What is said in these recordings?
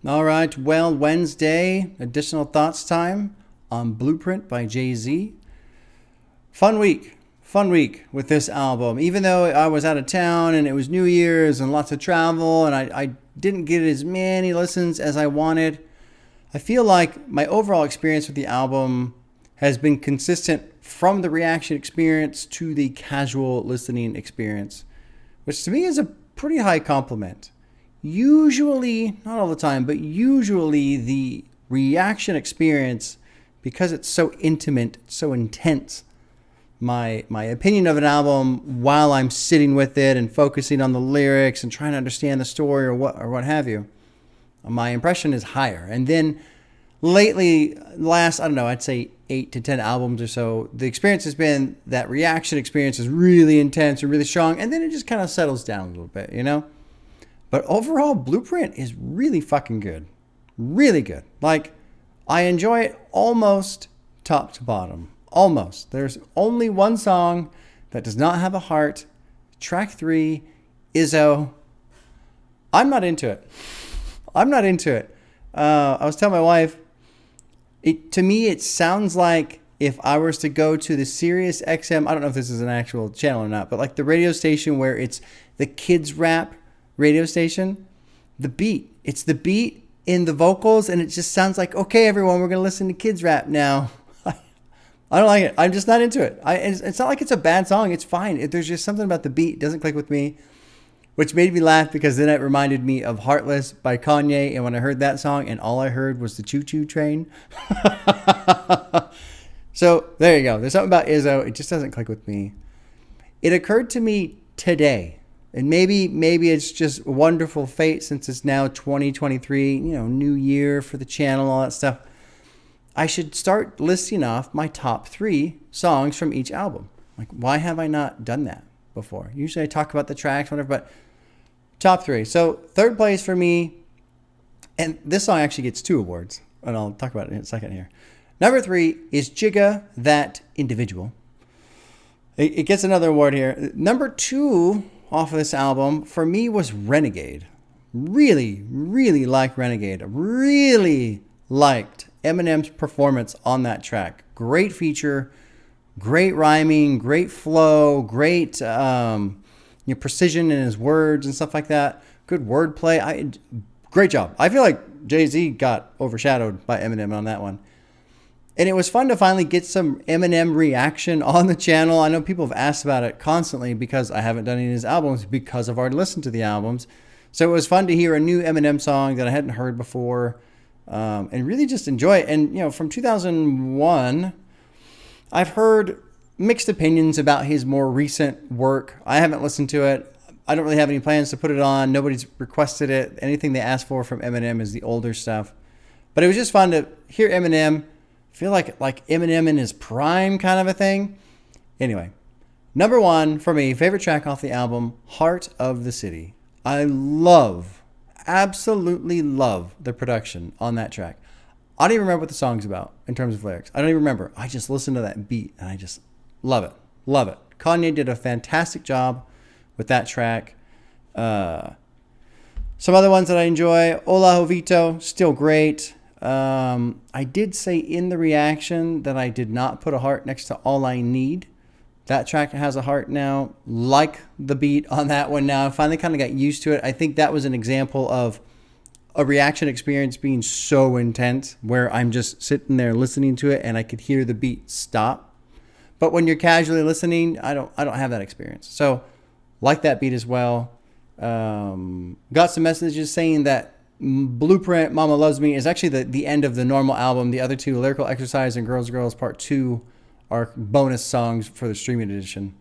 All right, well, Wednesday, additional thoughts time on Blueprint by Jay-Z. Fun week with this album. Even though I was out of town and it was New Year's and lots of travel and I didn't get as many listens as I wanted, I feel like my overall experience with the album has been consistent from the reaction experience to the casual listening experience, which to me is a pretty high compliment. Usually, not all the time, but usually the reaction experience, because it's so intimate, so intense, my opinion of an album while I'm sitting with it and focusing on the lyrics and trying to understand the story or what have you, my impression is higher. And then lately, last, I don't know, I'd say 8 to 10 albums or so, the experience has been that reaction experience is really intense and really strong, and then it just kind of settles down a little bit, you know? But overall, Blueprint is really fucking good. Really good. Like, I enjoy it almost top to bottom. Almost. There's only one song that does not have a heart. Track 3, Izzo. I'm not into it. I was telling my wife, to me, it sounds like if I was to go to the Sirius XM, I don't know if this is an actual channel or not, but like the radio station where it's the kids rap radio station, it's the beat in the vocals, and it just sounds like, okay, everyone, we're going to listen to kids rap now. I don't like it. I'm just not into it. It's not like it's a bad song. It's fine. There's just something about the beat. It doesn't click with me, which made me laugh because then it reminded me of Heartless by Kanye. And when I heard that song and all I heard was the choo-choo train. So there you go. There's something about Izzo. It just doesn't click with me. It occurred to me today, and maybe it's just wonderful fate since it's now 2023, new year for the channel, all that stuff. I should start listing off my top 3 songs from each album. Like, why have I not done that before? Usually I talk about the tracks, whatever, but top 3. So third place for me, and this song actually gets 2 awards, and I'll talk about it in a second here. Number 3 is Jigga That Individual. It gets another award here. Number 2 off of this album for me was Renegade. Really, really like Renegade. Really liked Eminem's performance on that track. Great feature, great rhyming, great flow, great precision in his words and stuff like that. Good wordplay. Great job. I feel like Jay-Z got overshadowed by Eminem on that one. And it was fun to finally get some Eminem reaction on the channel. I know people have asked about it constantly because I haven't done any of his albums because I've already listened to the albums. So it was fun to hear a new Eminem song that I hadn't heard before. And really just enjoy it. And, from 2001, I've heard mixed opinions about his more recent work. I haven't listened to it. I don't really have any plans to put it on. Nobody's requested it. Anything they asked for from Eminem is the older stuff. But it was just fun to hear Eminem, feel like Eminem in his prime kind of a thing. Anyway, number 1 for me, favorite track off the album, Heart of the City. I absolutely love the production on that track. I don't even remember what the song's about in terms of lyrics. I don't even remember. I just listened to that beat and I just love it. Love it. Kanye did a fantastic job with that track. Some other ones that I enjoy, Hola Jovito, still great. I did say in the reaction that I did not put a heart next to All I Need. That track has a heart now. Like the beat on that one now. I finally kind of got used to it. I think that was an example of a reaction experience being so intense where I'm just sitting there listening to it and I could hear the beat stop. But when you're casually listening, I don't have that experience. So like that beat as well. Got some messages saying that Blueprint, Mama Loves Me is actually the end of the normal album. The other 2, Lyrical Exercise and Girls Girls Part 2, are bonus songs for the streaming edition.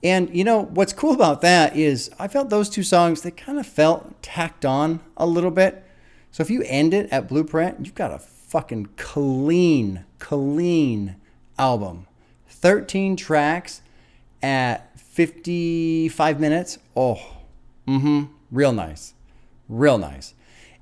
And what's cool about that is I felt those 2 songs, they kind of felt tacked on a little bit. So if you end it at Blueprint, you've got a fucking clean album. 13 tracks at 55 minutes. Real nice.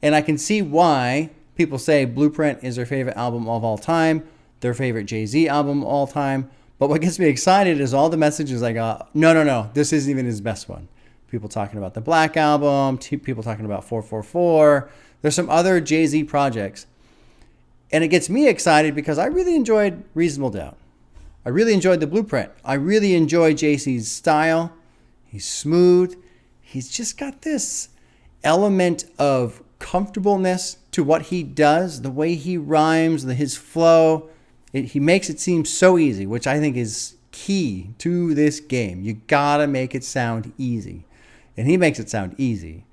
And I can see why people say Blueprint is their favorite album of all time, their favorite Jay-Z album of all time. But what gets me excited is all the messages I got. No, this isn't even his best one. people talking about the Black Album, people talking about 444. There's some other Jay-Z projects. And it gets me excited because I really enjoyed Reasonable Doubt. I really enjoyed The Blueprint. I really enjoy Jay-Z's style. He's smooth. He's just got this element of comfortableness to what he does, the way he rhymes, his flow. He makes it seem so easy, which I think is key to this game. You gotta make it sound easy. And he makes it sound easy.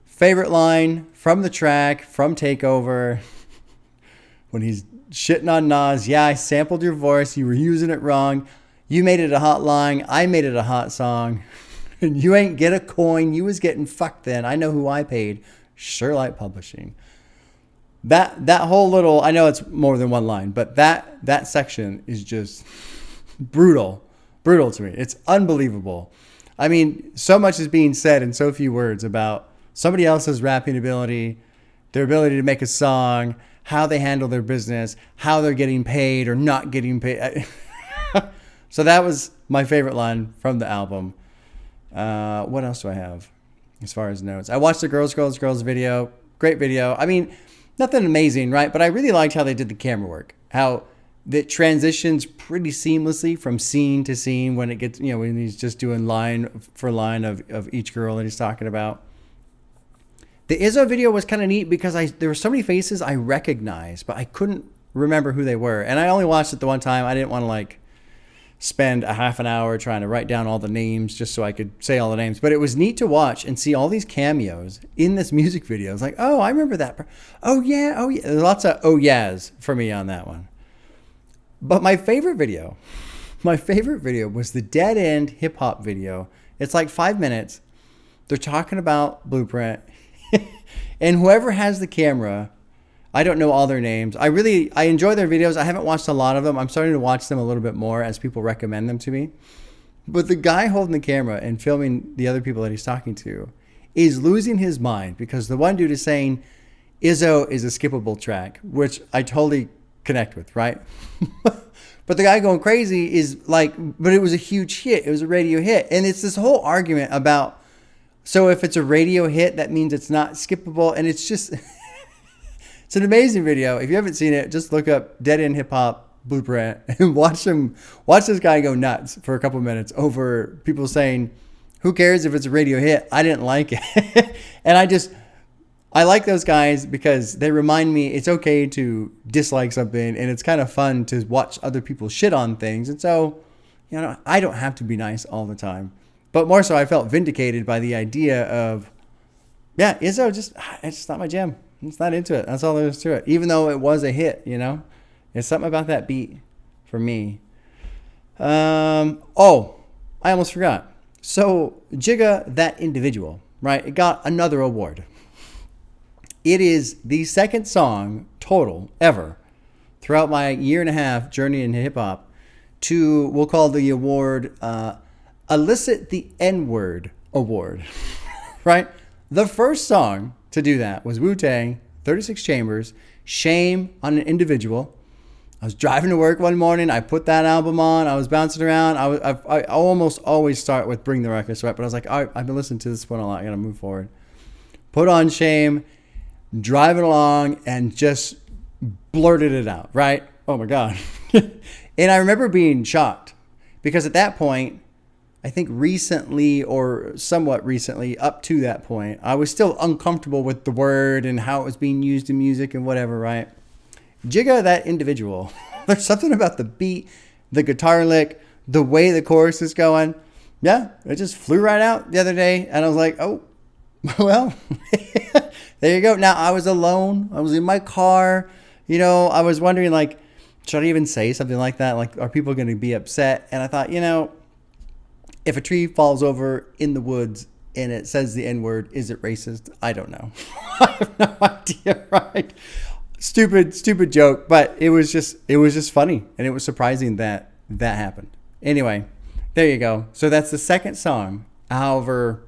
Favorite line from the track, from Takeover, when he's shitting on Nas. Yeah, I sampled your voice. You were using it wrong. You made it a hot line. I made it a hot song. And you ain't get a coin. You was getting fucked then. I know who I paid. Sherlight Publishing. That whole little, I know it's more than one line, but that section is just brutal to me. It's unbelievable. I mean, so much is being said in so few words about somebody else's rapping ability, their ability to make a song, how they handle their business, how they're getting paid or not getting paid. So that was my favorite line from the album. What else do I have as far as notes? I watched the Girls video. Great video. I mean, nothing amazing, right? But I really liked how they did the camera work. How that transitions pretty seamlessly from scene to scene when it gets, when he's just doing line for line of each girl that he's talking about. The Izzo video was kind of neat because there were so many faces I recognized, but I couldn't remember who they were. And I only watched it the one time. I didn't want to spend a half an hour trying to write down all the names just so I could say all the names. But it was neat to watch and see all these cameos in this music video. It's like, oh, I remember that. Oh, yeah. There's lots of oh, yeahs for me on that one. But my favorite video was the dead end hip hop video. It's like 5 minutes. They're talking about Blueprint. And whoever has the camera, I don't know all their names. I enjoy their videos. I haven't watched a lot of them. I'm starting to watch them a little bit more as people recommend them to me. But the guy holding the camera and filming the other people that he's talking to is losing his mind because the one dude is saying Izzo is a skippable track, which I totally connect with, right? But the guy going crazy is but it was a huge hit. It was a radio hit. And it's this whole argument about, so if it's a radio hit, that means it's not skippable. And it's just, it's an amazing video. If you haven't seen it, just look up Dead End Hip Hop Blueprint and watch this guy go nuts for a couple minutes over people saying, who cares if it's a radio hit? I didn't like it. And I like those guys because they remind me it's okay to dislike something and it's kind of fun to watch other people shit on things. And so, I don't have to be nice all the time. But more so, I felt vindicated by the idea of, yeah, Izzo, it's just not my jam. It's not into it. That's all there is to it. Even though it was a hit, It's something about that beat for me. I almost forgot. So, Jigga, That Individual, right? It got another award. It is the second song total ever throughout my 1.5-year journey in hip-hop we'll call the award Elicit the N-Word Award, right? The first song to do that was Wu-Tang, 36 Chambers, Shame on an Individual. I was driving to work one morning. I put that album on. I was bouncing around. I almost always start with Bring the Ruckus, right? But I was like, all right, I've been listening to this one a lot. I got to move forward. Put on Shame, driving along, and just blurted it out, right? Oh, my God. And I remember being shocked because at that point, I think recently or somewhat recently, up to that point, I was still uncomfortable with the word and how it was being used in music and whatever, right? Jigga, That Individual. There's something about the beat, the guitar lick, the way the chorus is going. Yeah, it just flew right out the other day. And I was like, oh, well, there you go. Now, I was alone. I was in my car. I was wondering, should I even say something like that? Are people going to be upset? And I thought, if a tree falls over in the woods and it says the N-word, is it racist? I don't know. I have no idea, right? Stupid joke, but it was just funny, and it was surprising that happened. Anyway, there you go. So that's the second song. However,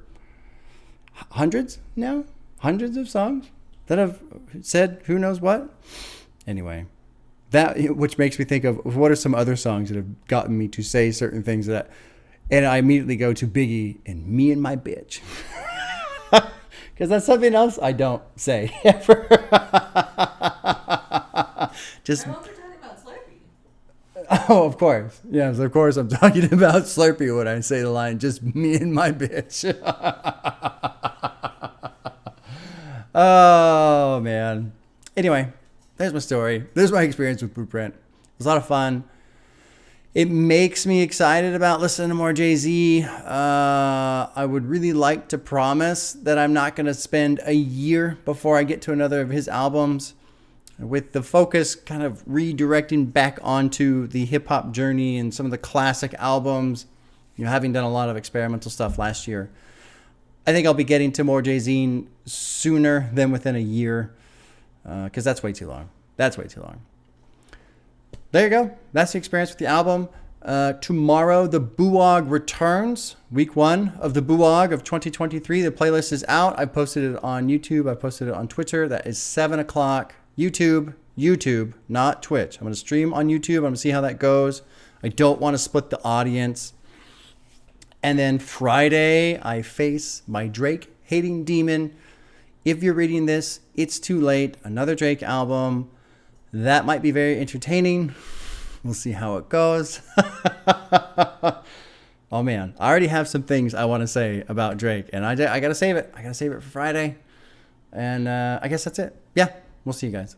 hundreds of songs that have said who knows what. Anyway, that which makes me think of what are some other songs that have gotten me to say certain things that And I immediately go to Biggie and Me and My Bitch. Because that's something else I don't say ever. Just. I'm also talking about Slurpee. Oh, of course. Yes, of course I'm talking about Slurpee when I say the line, just me and my bitch. Oh, man. Anyway, there's my story. There's my experience with Blueprint. It was a lot of fun. It makes me excited about listening to more Jay-Z. I would really like to promise that I'm not going to spend a year before I get to another of his albums, with the focus kind of redirecting back onto the hip-hop journey and some of the classic albums, having done a lot of experimental stuff last year. I think I'll be getting to more Jay-Z sooner than within a year, because that's way too long. That's way too long. There you go. That's the experience with the album. Tomorrow, the Buwog returns. Week 1 of the Buwog of 2023. The playlist is out. I posted it on YouTube. I posted it on Twitter. That is 7 o'clock. YouTube, not Twitch. I'm going to stream on YouTube. I'm going to see how that goes. I don't want to split the audience. And then Friday, I face my Drake hating demon. If you're reading this, it's too late. Another Drake album. That might be very entertaining. We'll see how it goes. Oh, man. I already have some things I want to say about Drake. And I got to save it. I got to save it for Friday. And I guess that's it. Yeah. We'll see you guys.